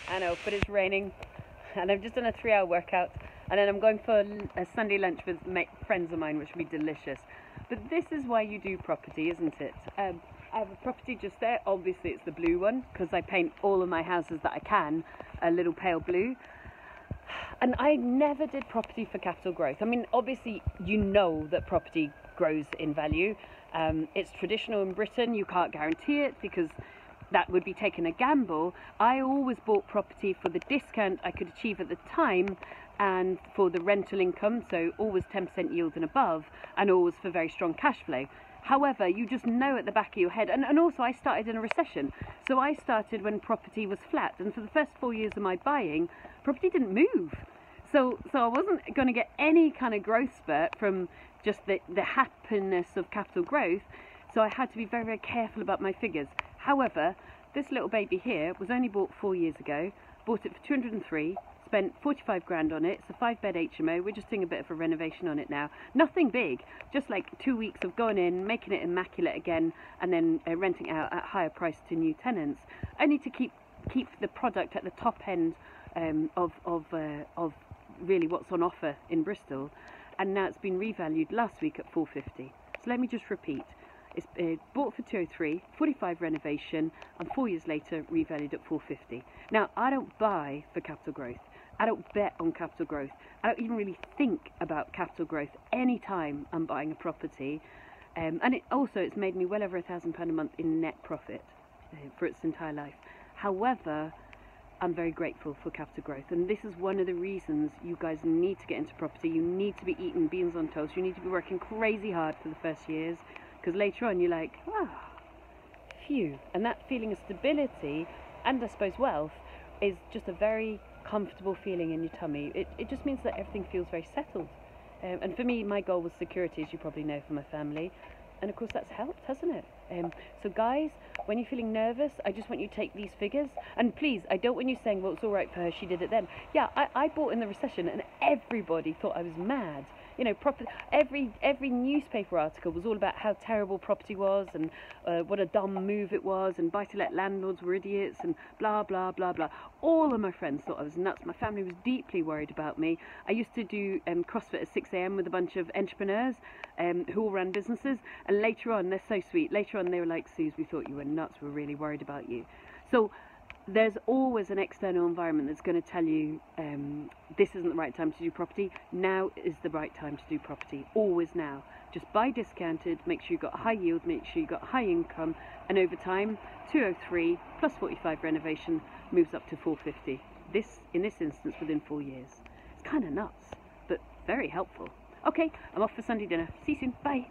I know, but it's raining, and I've just done a 3-hour workout, and then I'm going for a Sunday lunch with friends of mine, which will be delicious. But this is why you do property, isn't it? I have a property just there. Obviously, it's the blue one, because I paint all of my houses that I can a little pale blue. And I never did property for capital growth. I mean, obviously, you know that property grows in value. It's traditional in Britain. You can't guarantee it because that would be taking a gamble. I always bought property for the discount I could achieve at the time and for the rental income, so always 10% yield and above, and always for very strong cash flow. However, you just know at the back of your head, and also I started in a recession. So I started when property was flat, and for the first 4 years of my buying, property didn't move. So I wasn't going to get any kind of growth spurt from just the happiness of capital growth. So I had to be very, very careful about my figures. However, this little baby here was only bought 4 years ago. Bought it for 203, spent 45 grand on it. It's a 5-bed HMO. We're just doing a bit of a renovation on it now. Nothing big, just like 2 weeks of going in, making it immaculate again, and then renting out at higher price to new tenants. Only to keep the product at the top end of really what's on offer in Bristol. And now it's been revalued last week at 450. So let me just repeat. It's bought for 203, 45 renovation, and 4 years later revalued at 450. Now, I don't buy for capital growth. I don't bet on capital growth. I don't even really think about capital growth any time I'm buying a property. And it's made me well over £1,000 a month in net profit for its entire life. However, I'm very grateful for capital growth, and this is one of the reasons you guys need to get into property. You need to be eating beans on toast. You need to be working crazy hard for the first years, because later on you're like, phew. And that feeling of stability and I suppose wealth is just a very comfortable feeling in your tummy. It just means that everything feels very settled. And for me, my goal was security, as you probably know from my family. And of course that's helped, hasn't it? So guys, when you're feeling nervous, I just want you to take these figures. And please, I don't want you saying, well, it's all right for her, she did it then. Yeah, I bought in the recession and everybody thought I was mad. You know, every newspaper article was all about how terrible property was and what a dumb move it was, and buy-to-let landlords were idiots and blah, blah, blah, blah. All of my friends thought I was nuts. My family was deeply worried about me. I used to do CrossFit at 6 AM with a bunch of entrepreneurs who all ran businesses, and later on, they're so sweet, later on they were like, Suze, we thought you were nuts, we're really worried about you. So there's always an external environment that's going to tell you this isn't the right time to do property. Now is the right time to do property. Always now. Just buy discounted, make sure you've got high yield, make sure you've got high income, and over time, 203 plus 45 renovation moves up to 450. In this instance, within 4 years. It's kind of nuts, but very helpful. Okay, I'm off for Sunday dinner. See you soon. Bye.